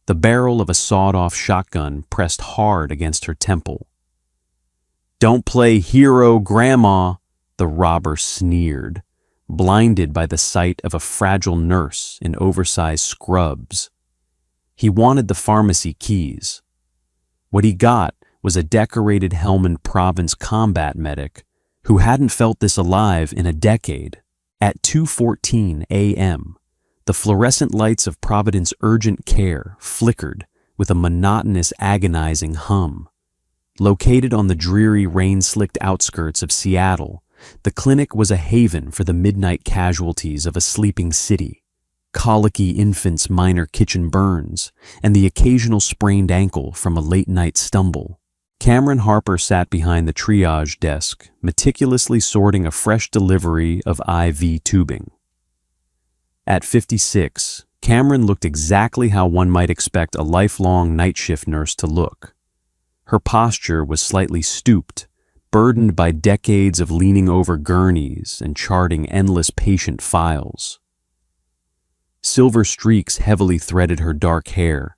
the barrel of a sawed-off shotgun pressed hard against her temple. "Don't play hero, Grandma," the robber sneered, blinded by the sight of a fragile nurse in oversized scrubs. He wanted the pharmacy keys. What he got was a decorated Helmand Province combat medic who hadn't felt this alive in a decade. At 2:14 a.m., the fluorescent lights of Providence Urgent Care flickered with a monotonous, agonizing hum. Located on the dreary, rain-slicked outskirts of Seattle, the clinic was a haven for the midnight casualties of a sleeping city. Colicky infants' minor kitchen burns, and the occasional sprained ankle from a late-night stumble. Cameron Harper sat behind the triage desk, meticulously sorting a fresh delivery of IV tubing. At 56, Cameron looked exactly how one might expect a lifelong night shift nurse to look. Her posture was slightly stooped, burdened by decades of leaning over gurneys and charting endless patient files. Silver streaks heavily threaded her dark hair,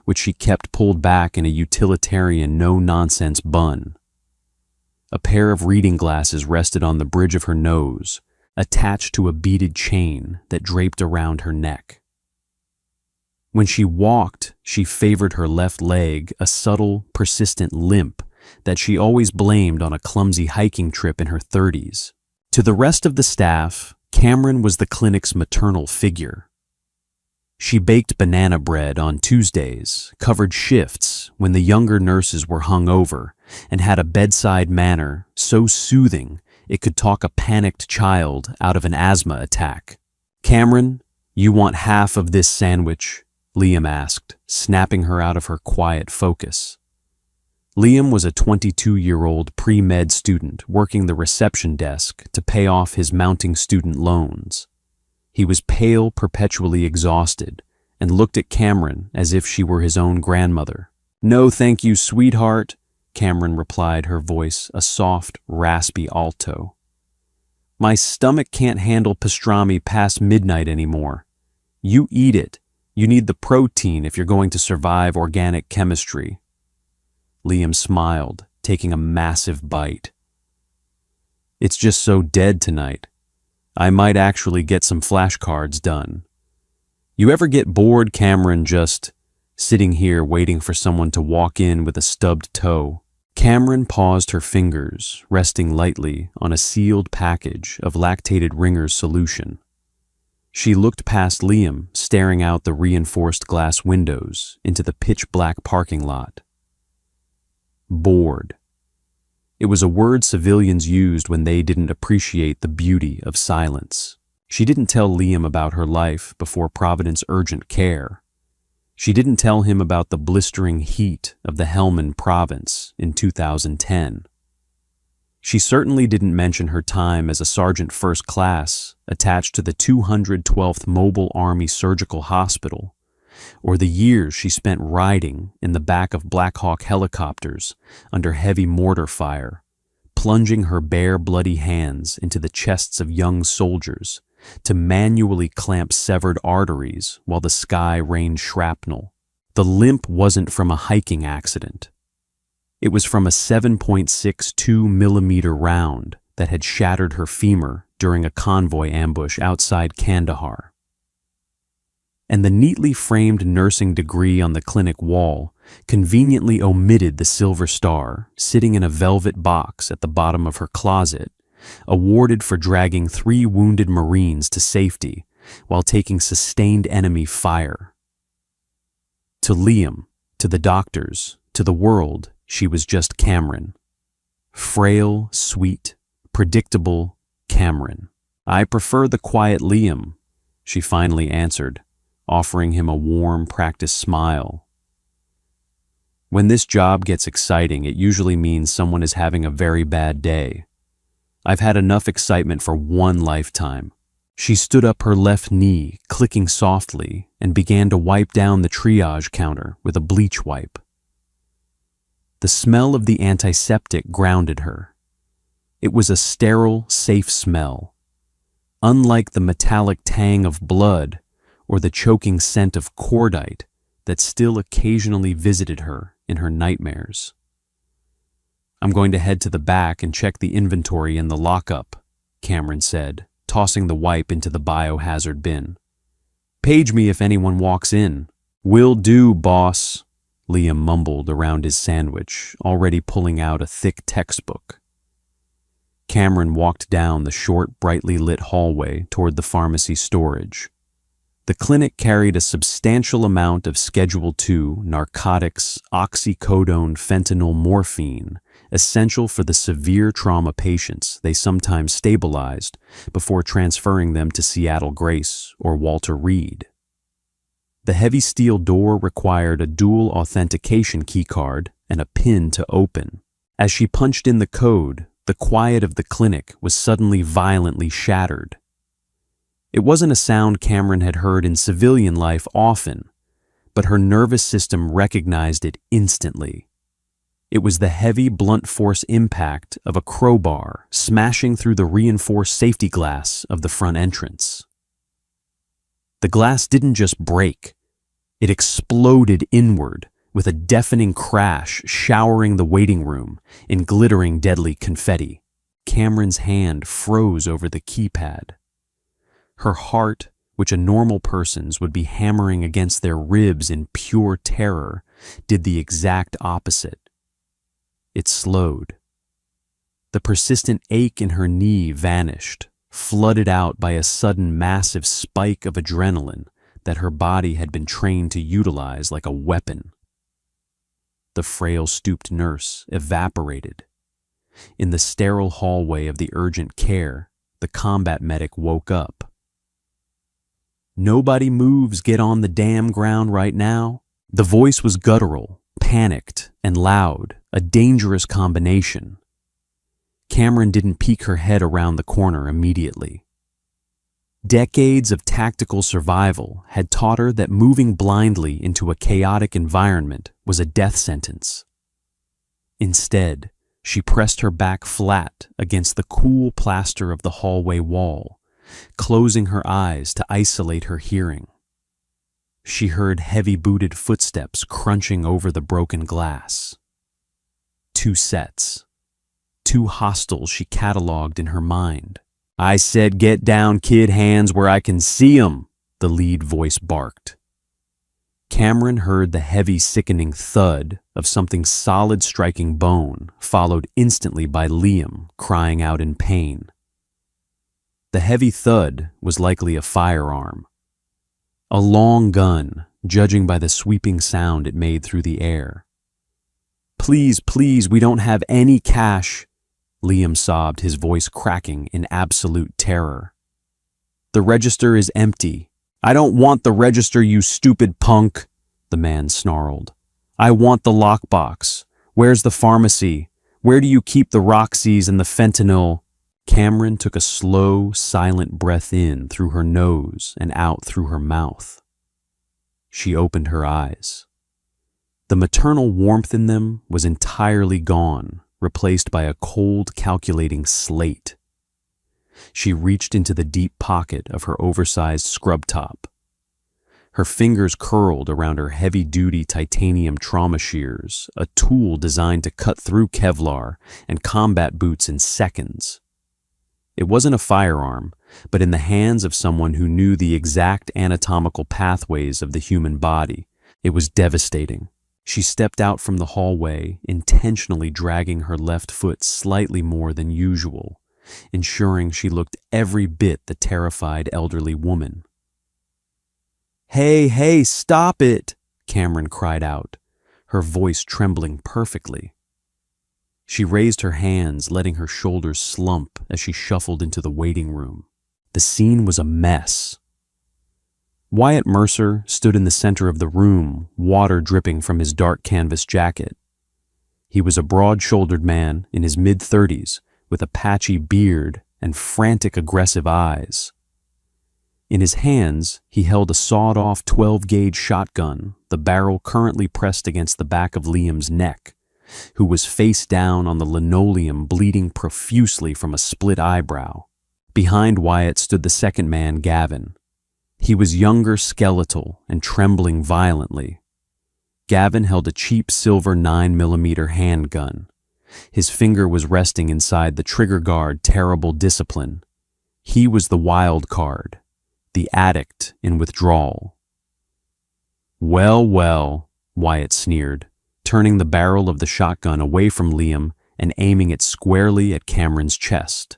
which she kept pulled back in a utilitarian no-nonsense bun. A pair of reading glasses rested on the bridge of her nose, attached to a beaded chain that draped around her neck. When she walked, she favored her left leg a subtle, persistent limp that she always blamed on a clumsy hiking trip in her 30s. To the rest of the staff, Cameron was the clinic's maternal figure. She baked banana bread on Tuesdays, covered shifts when the younger nurses were hung over, and had a bedside manner so soothing it could talk a panicked child out of an asthma attack. "Cameron, you want half of this sandwich?" Liam asked, snapping her out of her quiet focus. Liam was a 22-year-old pre-med student working the reception desk to pay off his mounting student loans. He was pale, perpetually exhausted, and looked at Cameron as if she were his own grandmother. "No, thank you, sweetheart," Cameron replied, her voice a soft, raspy alto. "My stomach can't handle pastrami past midnight anymore. You eat it. You need the protein if you're going to survive organic chemistry." Liam smiled, taking a massive bite. "It's just so dead tonight. I might actually get some flashcards done. You ever get bored, Cameron, just sitting here waiting for someone to walk in with a stubbed toe?" Cameron paused her fingers, resting lightly on a sealed package of lactated Ringer's solution. She looked past Liam, staring out the reinforced glass windows into the pitch-black parking lot. Bored. It was a word civilians used when they didn't appreciate the beauty of silence. She didn't tell Liam about her life before Providence Urgent Care. She didn't tell him about the blistering heat of the Helmand Province in 2010. She certainly didn't mention her time as a sergeant first class attached to the 212th Mobile Army Surgical Hospital, or the years she spent riding in the back of Black Hawk helicopters under heavy mortar fire, plunging her bare, bloody hands into the chests of young soldiers to manually clamp severed arteries while the sky rained shrapnel. The limp wasn't from a hiking accident. It was from a 7.62 millimeter round that had shattered her femur during a convoy ambush outside Kandahar. And the neatly framed nursing degree on the clinic wall conveniently omitted the silver star sitting in a velvet box at the bottom of her closet, awarded for dragging 3 wounded Marines to safety while taking sustained enemy fire. To Liam, to the doctors, to the world, she was just Cameron. Frail, sweet, predictable Cameron. "I prefer the quiet Liam," she finally answered, offering him a warm, practiced smile. "When this job gets exciting, it usually means someone is having a very bad day. I've had enough excitement for one lifetime." She stood up her left knee, clicking softly, and began to wipe down the triage counter with a bleach wipe. The smell of the antiseptic grounded her. It was a sterile, safe smell. Unlike the metallic tang of blood or the choking scent of cordite, that still occasionally visited her in her nightmares. "I'm going to head to the back and check the inventory in the lockup," Cameron said, tossing the wipe into the biohazard bin. "Page me if anyone walks in." "Will do, boss," Liam mumbled around his sandwich, already pulling out a thick textbook. Cameron walked down the short, brightly lit hallway toward the pharmacy storage. The clinic carried a substantial amount of Schedule II narcotics, oxycodone, fentanyl, morphine, essential for the severe trauma patients they sometimes stabilized before transferring them to Seattle Grace or Walter Reed. The heavy steel door required a dual authentication keycard and a pin to open. As she punched in the code, the quiet of the clinic was suddenly violently shattered. It wasn't a sound Cameron had heard in civilian life often, but her nervous system recognized it instantly. It was the heavy, blunt force impact of a crowbar smashing through the reinforced safety glass of the front entrance. The glass didn't just break, it exploded inward with a deafening crash showering the waiting room in glittering deadly confetti. Cameron's hand froze over the keypad. Her heart, which a normal person's would be hammering against their ribs in pure terror, did the exact opposite. It slowed. The persistent ache in her knee vanished, flooded out by a sudden massive spike of adrenaline that her body had been trained to utilize like a weapon. The frail, stooped nurse evaporated. In the sterile hallway of the urgent care, the combat medic woke up. "Nobody moves, get on the damn ground right now." The voice was guttural, panicked, and loud, a dangerous combination. Cameron didn't peek her head around the corner immediately. Decades of tactical survival had taught her that moving blindly into a chaotic environment was a death sentence. Instead, she pressed her back flat against the cool plaster of the hallway wall, closing her eyes to isolate her hearing. She heard heavy-booted footsteps crunching over the broken glass. 2 sets. 2 hostiles she cataloged in her mind. "I said get down, kid, hands where I can see 'em," the lead voice barked. Cameron heard the heavy, sickening thud of something solid striking bone, followed instantly by Liam crying out in pain. The heavy thud was likely a firearm. A long gun, judging by the sweeping sound it made through the air. "Please, please, we don't have any cash," Liam sobbed, his voice cracking in absolute terror. "The register is empty." "I don't want the register, you stupid punk," the man snarled. "I want the lockbox. Where's the pharmacy? Where do you keep the Roxys and the fentanyl?" Cameron took a slow, silent breath in through her nose and out through her mouth. She opened her eyes. The maternal warmth in them was entirely gone, replaced by a cold, calculating slate. She reached into the deep pocket of her oversized scrub top. Her fingers curled around her heavy-duty titanium trauma shears, a tool designed to cut through Kevlar and combat boots in seconds. It wasn't a firearm, but in the hands of someone who knew the exact anatomical pathways of the human body, it was devastating. She stepped out from the hallway, intentionally dragging her left foot slightly more than usual, ensuring she looked every bit the terrified elderly woman. Hey, stop it!" Cameron cried out, her voice trembling perfectly. She raised her hands, letting her shoulders slump as she shuffled into the waiting room. The scene was a mess. Wyatt Mercer stood in the center of the room, water dripping from his dark canvas jacket. He was a broad-shouldered man in his mid-30s with a patchy beard and frantic, aggressive eyes. In his hands, he held a sawed-off 12-gauge shotgun, the barrel currently pressed against the back of Liam's neck, who was face down on the linoleum, bleeding profusely from a split eyebrow. Behind Wyatt stood the second man, Gavin. He was younger, skeletal, and trembling violently, Gavin held a cheap silver 9mm handgun. His finger was resting inside the trigger guard. Terrible discipline. He was the wild card, the addict in withdrawal. Well, well, Wyatt sneered, turning the barrel of the shotgun away from Liam and aiming it squarely at Cameron's chest.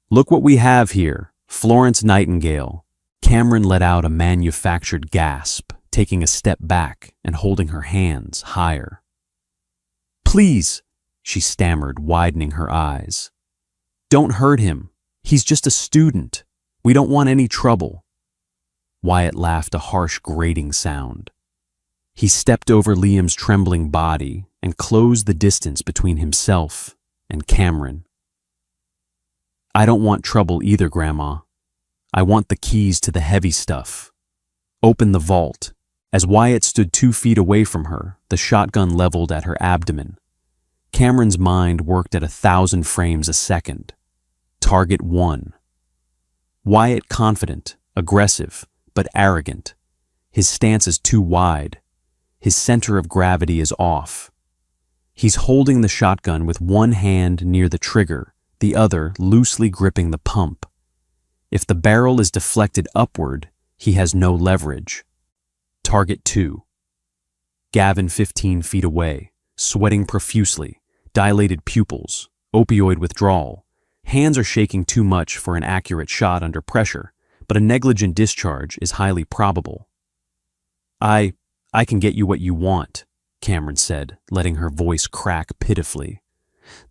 Look what we have here, Florence Nightingale. Cameron let out a manufactured gasp, taking a step back and holding her hands higher. Please, she stammered, widening her eyes. Don't hurt him. He's just a student. We don't want any trouble. Wyatt laughed a harsh grating sound. He stepped over Liam's trembling body and closed the distance between himself and Cameron. I don't want trouble either, Grandma. I want the keys to the heavy stuff. Open the vault. As Wyatt stood 2 feet away from her, the shotgun leveled at her abdomen. Cameron's mind worked at 1,000 frames a second. Target 1. Wyatt confident, aggressive, but arrogant. His stance is too wide. His center of gravity is off. He's holding the shotgun with one hand near the trigger, the other loosely gripping the pump. If the barrel is deflected upward, he has no leverage. Target 2. Gavin 15 feet away, sweating profusely, dilated pupils, opioid withdrawal. Hands are shaking too much for an accurate shot under pressure, but a negligent discharge is highly probable. I can get you what you want, Cameron said, letting her voice crack pitifully.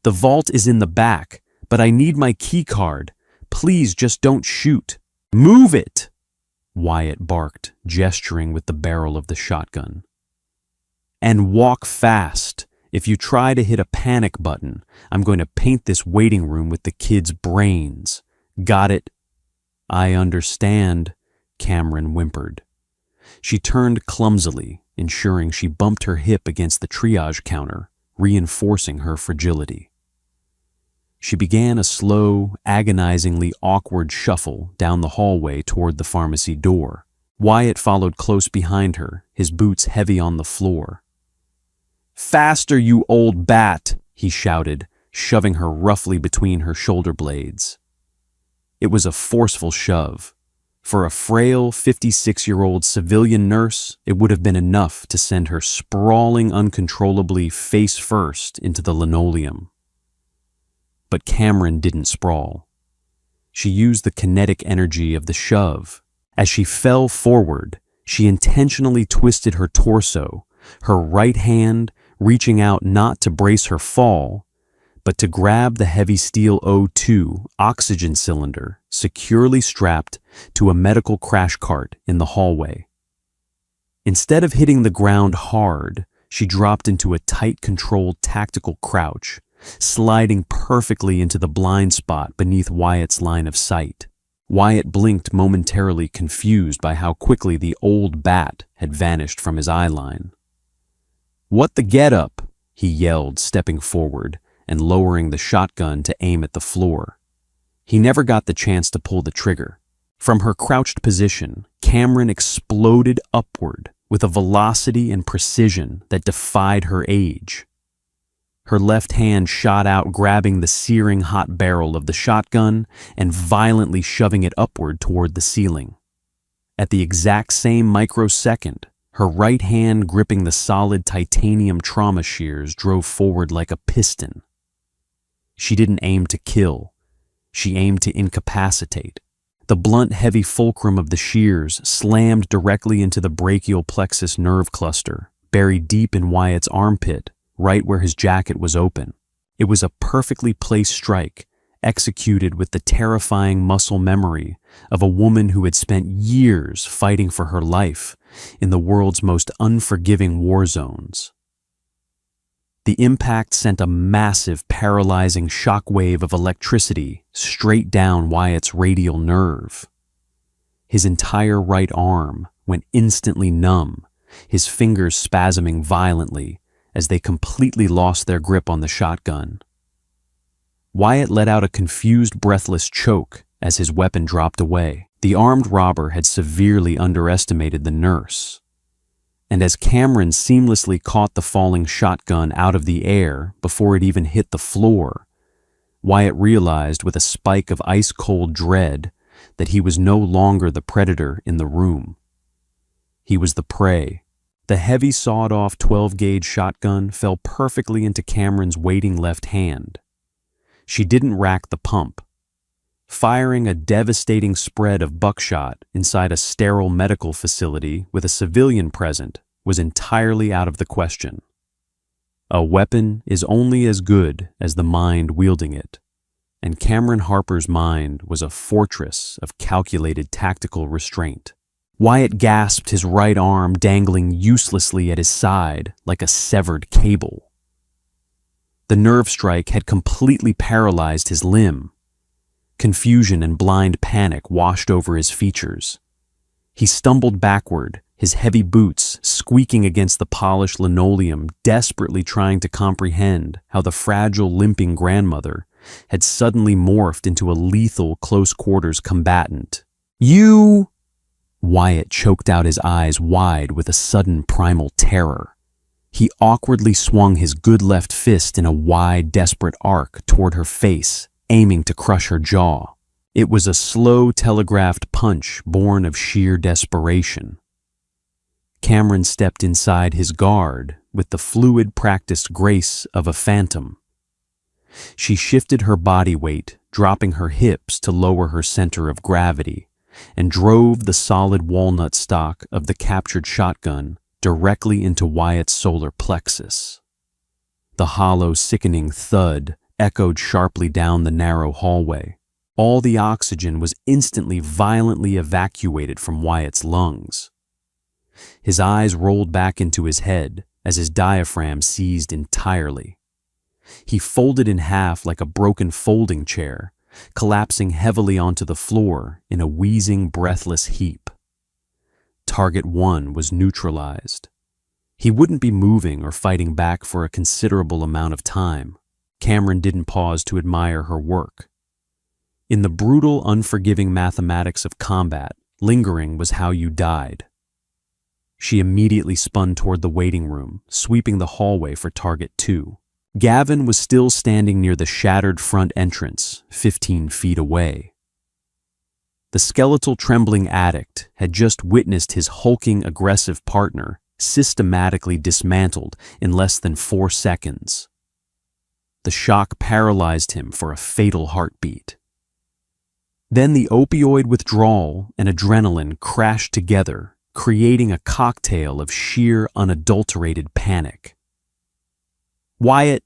The vault is in the back, but I need my key card. Please just don't shoot. Move it! Wyatt barked, gesturing with the barrel of the shotgun. And walk fast. If you try to hit a panic button, I'm going to paint this waiting room with the kids' brains. Got it? I understand, Cameron whimpered. She turned clumsily, ensuring she bumped her hip against the triage counter, reinforcing her fragility. She began a slow, agonizingly awkward shuffle down the hallway toward the pharmacy door. Wyatt followed close behind her, his boots heavy on the floor. Faster, you old bat, he shouted, shoving her roughly between her shoulder blades. It was a forceful shove. For a frail 56-year-old civilian nurse, it would have been enough to send her sprawling uncontrollably face first into the linoleum. But Cameron didn't sprawl. She used the kinetic energy of the shove. As she fell forward, she intentionally twisted her torso, her right hand reaching out not to brace her fall, but to grab the heavy steel O2 oxygen cylinder securely strapped to a medical crash cart in the hallway. Instead of hitting the ground hard, she dropped into a tight, controlled tactical crouch, sliding perfectly into the blind spot beneath Wyatt's line of sight. Wyatt blinked, momentarily confused by how quickly the old bat had vanished from his eye line. What the get-up? He yelled, stepping forward and lowering the shotgun to aim at the floor. He never got the chance to pull the trigger. From her crouched position, Cameron exploded upward with a velocity and precision that defied her age. Her left hand shot out, grabbing the searing hot barrel of the shotgun and violently shoving it upward toward the ceiling. At the exact same microsecond, her right hand gripping the solid titanium trauma shears drove forward like a piston. She didn't aim to kill. She aimed to incapacitate. The blunt, heavy fulcrum of the shears slammed directly into the brachial plexus nerve cluster, buried deep in Wyatt's armpit, right where his jacket was open. It was a perfectly placed strike, executed with the terrifying muscle memory of a woman who had spent years fighting for her life in the world's most unforgiving war zones. The impact sent a massive, paralyzing shockwave of electricity straight down Wyatt's radial nerve. His entire right arm went instantly numb, his fingers spasming violently as they completely lost their grip on the shotgun. Wyatt let out a confused, breathless choke as his weapon dropped away. The armed robber had severely underestimated the nurse. and as Cameron seamlessly caught the falling shotgun out of the air before it even hit the floor, Wyatt realized with a spike of ice-cold dread that he was no longer the predator in the room. He was the prey. The heavy sawed-off 12-gauge shotgun fell perfectly into Cameron's waiting left hand. She didn't rack the pump. Firing a devastating spread of buckshot inside a sterile medical facility with a civilian present was entirely out of the question. A weapon is only as good as the mind wielding it, and Cameron Harper's mind was a fortress of calculated tactical restraint. Wyatt gasped, his right arm dangling uselessly at his side like a severed cable. The nerve strike had completely paralyzed his limb. Confusion and blind panic washed over his features. He stumbled backward, his heavy boots squeaking against the polished linoleum, desperately trying to comprehend how the fragile, limping grandmother had suddenly morphed into a lethal close-quarters combatant. "You!" Wyatt choked out, his eyes wide with a sudden primal terror. He awkwardly swung his good left fist in a wide, desperate arc toward her face, aiming to crush her jaw. It was a slow, telegraphed punch born of sheer desperation. Cameron stepped inside his guard with the fluid, practiced grace of a phantom. She shifted her body weight, dropping her hips to lower her center of gravity, and drove the solid walnut stock of the captured shotgun directly into Wyatt's solar plexus. The hollow, sickening thud echoed sharply down the narrow hallway. All the oxygen was instantly violently evacuated from Wyatt's lungs. His eyes rolled back into his head as his diaphragm seized entirely. He folded in half like a broken folding chair, collapsing heavily onto the floor in a wheezing, breathless heap. Target 1 was neutralized. He wouldn't be moving or fighting back for a considerable amount of time. Cameron didn't pause to admire her work. In the brutal, unforgiving mathematics of combat, lingering was how you died. She immediately spun toward the waiting room, sweeping the hallway for Target 2. Gavin was still standing near the shattered front entrance, 15 feet away. The skeletal, trembling addict had just witnessed his hulking, aggressive partner systematically dismantled in less than 4 seconds. The shock paralyzed him for a fatal heartbeat. Then the opioid withdrawal and adrenaline crashed together, creating a cocktail of sheer, unadulterated panic. "Wyatt!"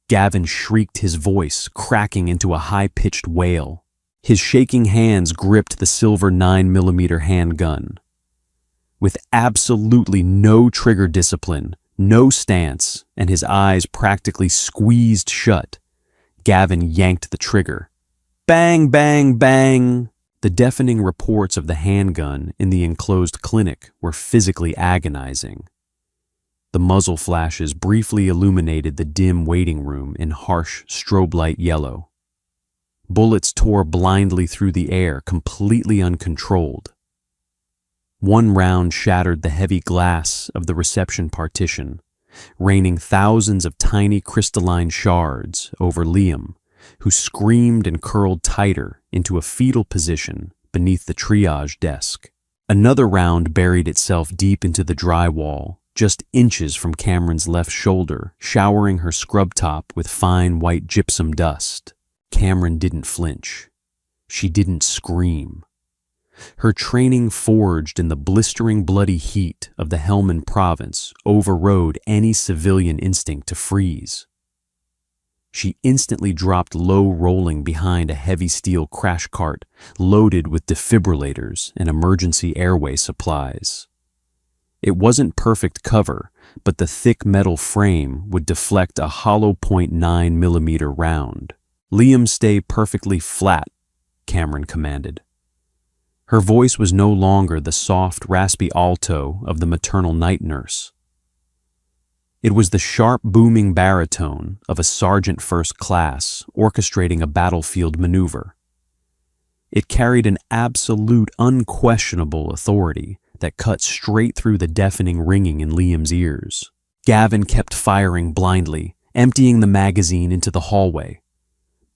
Gavin shrieked, his voice cracking into a high-pitched wail. His shaking hands gripped the silver 9mm handgun. With absolutely no trigger discipline, no stance, and his eyes practically squeezed shut, Gavin yanked the trigger. Bang, bang, bang! The deafening reports of the handgun in the enclosed clinic were physically agonizing. The muzzle flashes briefly illuminated the dim waiting room in harsh strobe light yellow. Bullets tore blindly through the air, completely uncontrolled. One round shattered the heavy glass of the reception partition, raining thousands of tiny crystalline shards over Liam, who screamed and curled tighter into a fetal position beneath the triage desk. Another round buried itself deep into the drywall, just inches from Cameron's left shoulder, showering her scrub top with fine white gypsum dust. Cameron didn't flinch. She didn't scream. Her training forged in the blistering bloody heat of the Helmand province overrode any civilian instinct to freeze. She instantly dropped low, rolling behind a heavy steel crash cart loaded with defibrillators and emergency airway supplies. It wasn't perfect cover, but the thick metal frame would deflect a hollow .9mm round. "Liam, stay perfectly flat," Cameron commanded. Her voice was no longer the soft, raspy alto of the maternal night nurse. It was the sharp, booming baritone of a sergeant first class orchestrating a battlefield maneuver. It carried an absolute, unquestionable authority that cut straight through the deafening ringing in Liam's ears. Gavin kept firing blindly, emptying the magazine into the hallway.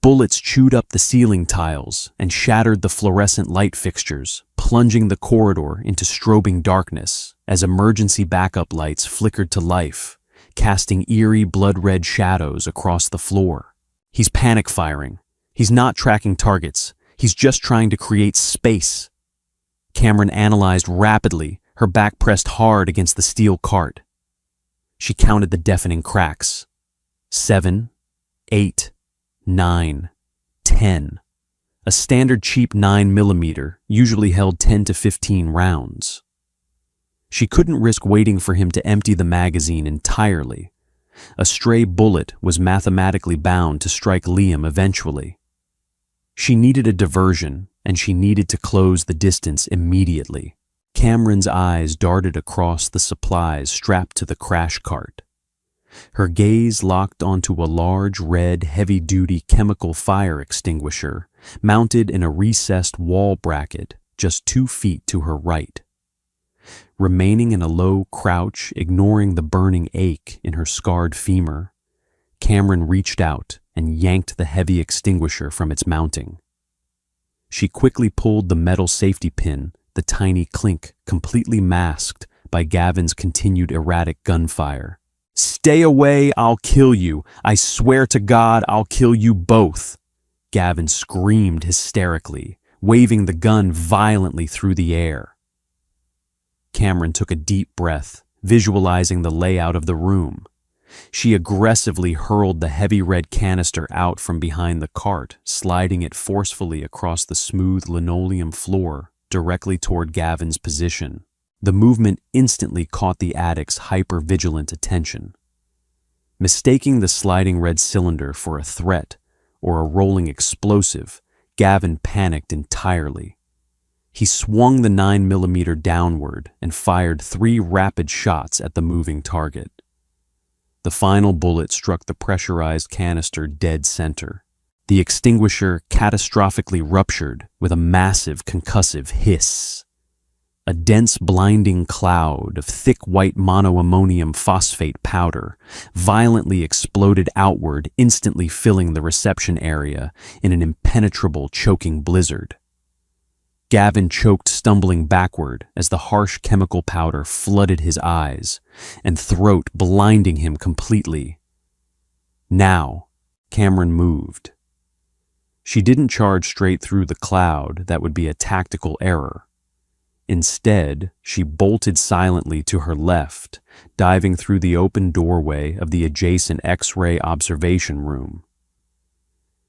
Bullets chewed up the ceiling tiles and shattered the fluorescent light fixtures, plunging the corridor into strobing darkness as emergency backup lights flickered to life, casting eerie blood-red shadows across the floor. He's panic firing. He's not tracking targets. He's just trying to create space. Cameron analyzed rapidly, her back pressed hard against the steel cart. She counted the deafening cracks. 7, 8, 9, 10. A standard cheap 9mm usually held 10 to 15 rounds. She couldn't risk waiting for him to empty the magazine entirely. A stray bullet was mathematically bound to strike Liam eventually. She needed a diversion, and she needed to close the distance immediately. Cameron's eyes darted across the supplies strapped to the crash cart. Her gaze locked onto a large red heavy-duty chemical fire extinguisher mounted in a recessed wall bracket just 2 feet to her right. Remaining in a low crouch, ignoring the burning ache in her scarred femur, Cameron reached out and yanked the heavy extinguisher from its mounting. She quickly pulled the metal safety pin, the tiny clink completely masked by Gavin's continued erratic gunfire. "Stay away, I'll kill you. I swear to God, I'll kill you both," Gavin screamed hysterically, waving the gun violently through the air. Cameron took a deep breath, visualizing the layout of the room. She aggressively hurled the heavy red canister out from behind the cart, sliding it forcefully across the smooth linoleum floor directly toward Gavin's position. The movement instantly caught the addict's hyper-vigilant attention. Mistaking the sliding red cylinder for a threat or a rolling explosive, Gavin panicked entirely. He swung the 9mm downward and fired 3 rapid shots at the moving target. The final bullet struck the pressurized canister dead center. The extinguisher catastrophically ruptured with a massive concussive hiss. A dense, blinding cloud of thick white monoammonium phosphate powder violently exploded outward, instantly filling the reception area in an impenetrable, choking blizzard. Gavin choked, stumbling backward as the harsh chemical powder flooded his eyes and throat, blinding him completely. Now, Cameron moved. She didn't charge straight through the cloud. That would be a tactical error. Instead, she bolted silently to her left, diving through the open doorway of the adjacent X-ray observation room.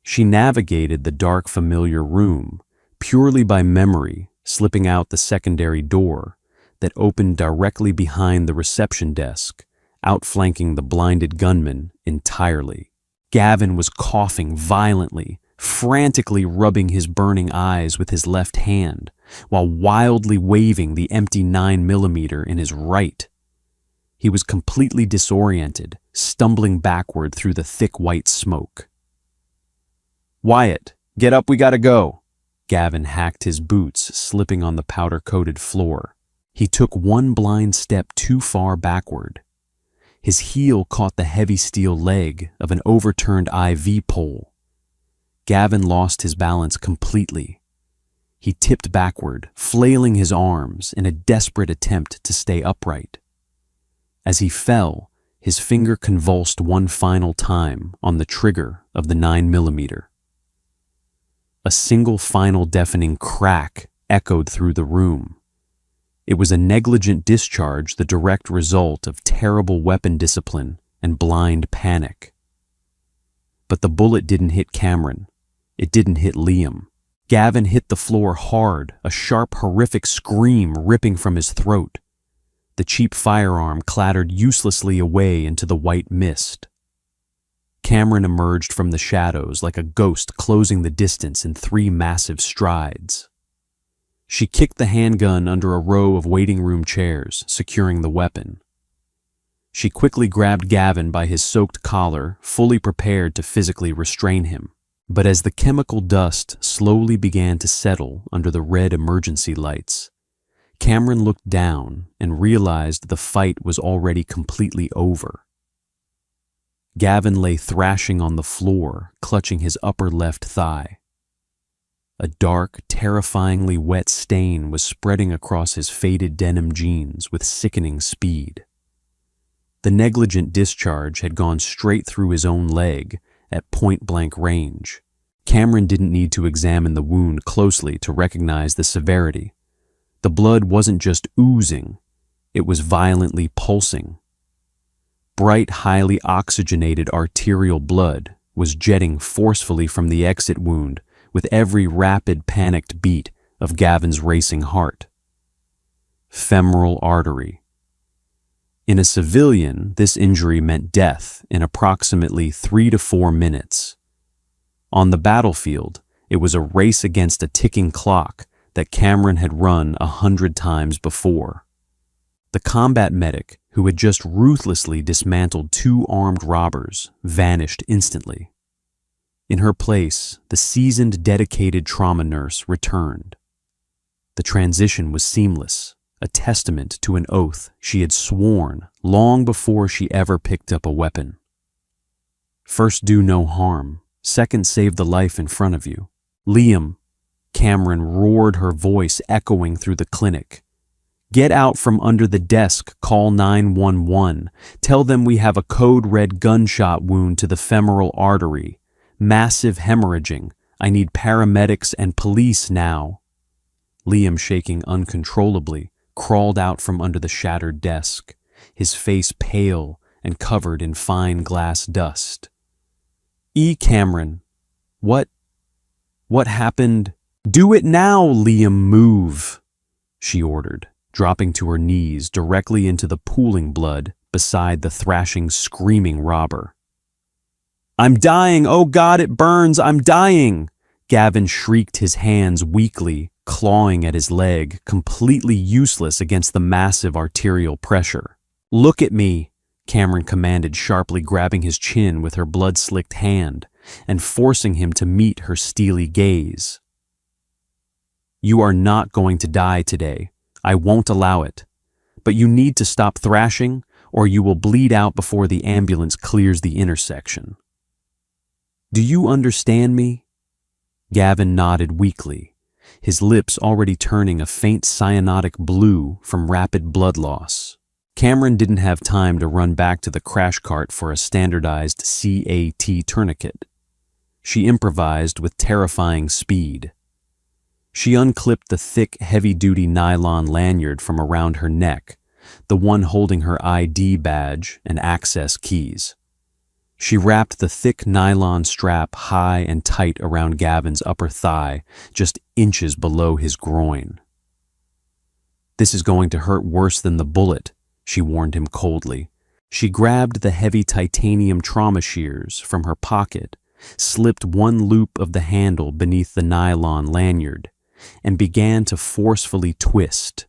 She navigated the dark, familiar room purely by memory, slipping out the secondary door that opened directly behind the reception desk, outflanking the blinded gunman entirely. Gavin was coughing violently, frantically rubbing his burning eyes with his left hand, while wildly waving the empty 9mm in his right. He was completely disoriented, stumbling backward through the thick white smoke. "Wyatt, get up, we gotta go." Gavin hacked his boots, slipping on the powder-coated floor. He took one blind step too far backward. His heel caught the heavy steel leg of an overturned IV pole. Gavin lost his balance completely. He tipped backward, flailing his arms in a desperate attempt to stay upright. As he fell, his finger convulsed one final time on the trigger of the 9mm. A single final deafening crack echoed through the room. It was a negligent discharge, the direct result of terrible weapon discipline and blind panic. But the bullet didn't hit Cameron. It didn't hit Liam. Gavin hit the floor hard, a sharp, horrific scream ripping from his throat. The cheap firearm clattered uselessly away into the white mist. Cameron emerged from the shadows like a ghost, closing the distance in 3 massive strides. She kicked the handgun under a row of waiting room chairs, securing the weapon. She quickly grabbed Gavin by his soaked collar, fully prepared to physically restrain him. But as the chemical dust slowly began to settle under the red emergency lights, Cameron looked down and realized the fight was already completely over. Gavin lay thrashing on the floor, clutching his upper left thigh. A dark, terrifyingly wet stain was spreading across his faded denim jeans with sickening speed. The negligent discharge had gone straight through his own leg at point-blank range. Cameron didn't need to examine the wound closely to recognize the severity. The blood wasn't just oozing, it was violently pulsing. Bright, highly oxygenated arterial blood was jetting forcefully from the exit wound with every rapid, panicked beat of Gavin's racing heart. Femoral artery. In a civilian, this injury meant death in approximately 3 to 4 minutes. On the battlefield, it was a race against a ticking clock that Cameron had run 100 times before. The combat medic, who had just ruthlessly dismantled 2 armed robbers, vanished instantly. In her place, the seasoned, dedicated trauma nurse returned. The transition was seamless, a testament to an oath she had sworn long before she ever picked up a weapon. First, do no harm. Second, save the life in front of you. Liam, Cameron roared, her voice echoing through the clinic. Get out from under the desk, call 911. Tell them we have a code red gunshot wound to the femoral artery. Massive hemorrhaging. I need paramedics and police now. Liam, shaking uncontrollably, crawled out from under the shattered desk, his face pale and covered in fine glass dust. Cameron, what happened? Do it now, Liam, move, she ordered, dropping to her knees directly into the pooling blood beside the thrashing, screaming robber. I'm dying, oh God, it burns, I'm dying! Gavin shrieked, his hands weakly clawing at his leg, completely useless against the massive arterial pressure. Look at me, Cameron commanded, sharply grabbing his chin with her blood-slicked hand and forcing him to meet her steely gaze. You are not going to die today. I won't allow it. But you need to stop thrashing or you will bleed out before the ambulance clears the intersection. Do you understand me? Gavin nodded weakly, his lips already turning a faint cyanotic blue from rapid blood loss. Cameron didn't have time to run back to the crash cart for a standardized CAT tourniquet. She improvised with terrifying speed. She unclipped the thick, heavy-duty nylon lanyard from around her neck, the one holding her ID badge and access keys. She wrapped the thick nylon strap high and tight around Gavin's upper thigh, just inches below his groin. This is going to hurt worse than the bullet, she warned him coldly. She grabbed the heavy titanium trauma shears from her pocket, slipped one loop of the handle beneath the nylon lanyard, and began to forcefully twist.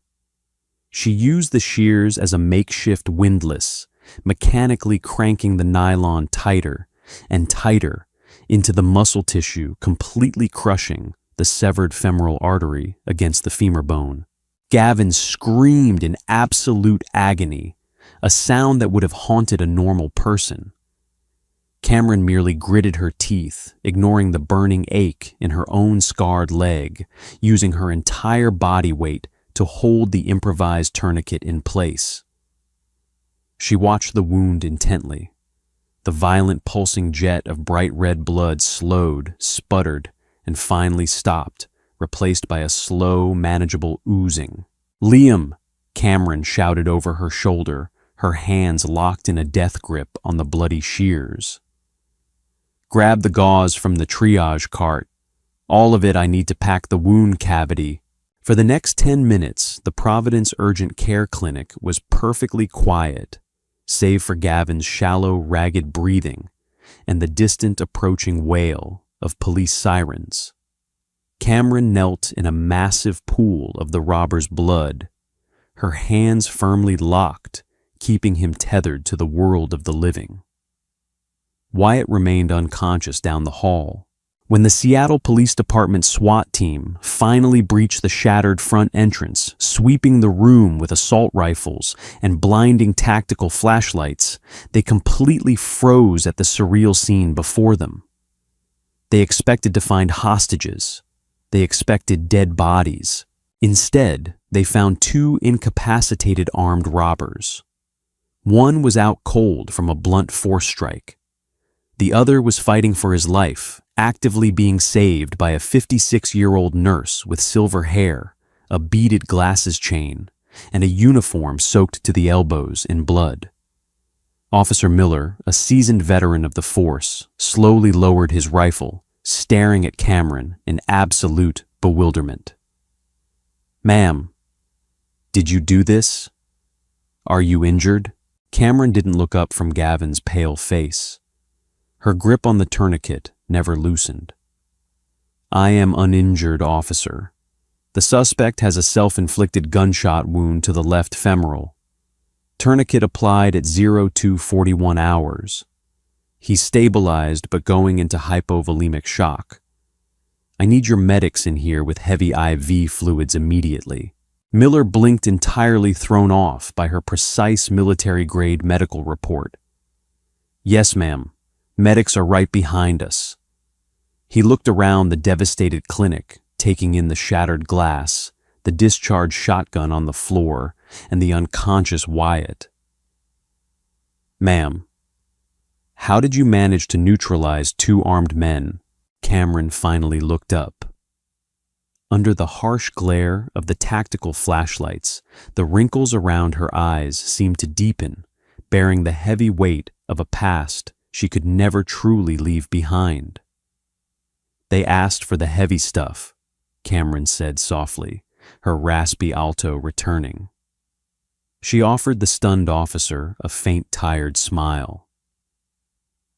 She used the shears as a makeshift windlass, mechanically cranking the nylon tighter and tighter into the muscle tissue, completely crushing the severed femoral artery against the femur bone. Gavin screamed in absolute agony, a sound that would have haunted a normal person. Cameron merely gritted her teeth, ignoring the burning ache in her own scarred leg, using her entire body weight to hold the improvised tourniquet in place. She watched the wound intently. The violent pulsing jet of bright red blood slowed, sputtered, and finally stopped, replaced by a slow, manageable oozing. Liam, Cameron shouted over her shoulder, her hands locked in a death grip on the bloody shears. Grab the gauze from the triage cart. All of it I need to pack the wound cavity. For the next 10 minutes, the Providence Urgent Care Clinic was perfectly quiet, save for Gavin's shallow, ragged breathing and the distant approaching wail of police sirens. Cameron knelt in a massive pool of the robber's blood, her hands firmly locked, keeping him tethered to the world of the living. Wyatt remained unconscious down the hall, When the Seattle Police Department SWAT team finally breached the shattered front entrance, sweeping the room with assault rifles and blinding tactical flashlights, they completely froze at the surreal scene before them. They expected to find hostages. They expected dead bodies. Instead, they found two incapacitated armed robbers. One was out cold from a blunt force strike. The other was fighting for his life, actively being saved by a 56-year-old nurse with silver hair, a beaded glasses chain, and a uniform soaked to the elbows in blood. Officer Miller, a seasoned veteran of the force, slowly lowered his rifle, staring at Cameron in absolute bewilderment. "Ma'am, did you do this? Are you injured?" Cameron didn't look up from Gavin's pale face. Her grip on the tourniquet never loosened. "I am uninjured, officer. The suspect has a self-inflicted gunshot wound to the left femoral. Tourniquet applied at 0241 hours. He's stabilized but going into hypovolemic shock. I need your medics in here with heavy IV fluids immediately." Miller blinked, entirely thrown off by her precise military-grade medical report. "Yes, ma'am. Medics are right behind us." He looked around the devastated clinic, taking in the shattered glass, the discharged shotgun on the floor, and the unconscious Wyatt. "Ma'am, how did you manage to neutralize two armed men?" Cameron finally looked up. Under the harsh glare of the tactical flashlights, the wrinkles around her eyes seemed to deepen, bearing the heavy weight of a past she could never truly leave behind. "They asked for the heavy stuff," Cameron said softly, her raspy alto returning. She offered the stunned officer a faint, tired smile.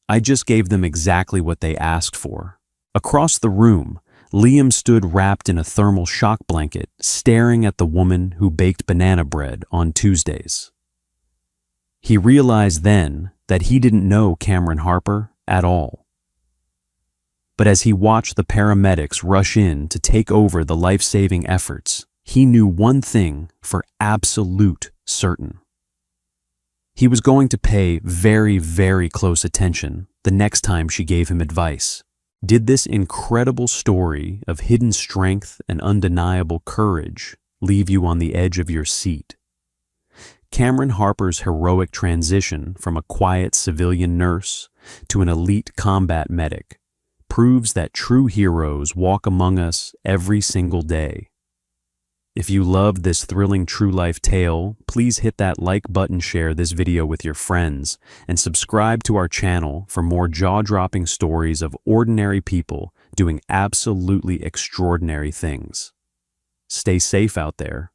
"I just gave them exactly what they asked for." Across the room, Liam stood wrapped in a thermal shock blanket, staring at the woman who baked banana bread on Tuesdays. He realized then that he didn't know Cameron Harper at all. But as he watched the paramedics rush in to take over the life-saving efforts, he knew one thing for absolute certain. He was going to pay very, very close attention the next time she gave him advice. Did this incredible story of hidden strength and undeniable courage leave you on the edge of your seat? Cameron Harper's heroic transition from a quiet civilian nurse to an elite combat medic proves that true heroes walk among us every single day. If you loved this thrilling true-life tale, please hit that like button, share this video with your friends, and subscribe to our channel for more jaw-dropping stories of ordinary people doing absolutely extraordinary things. Stay safe out there.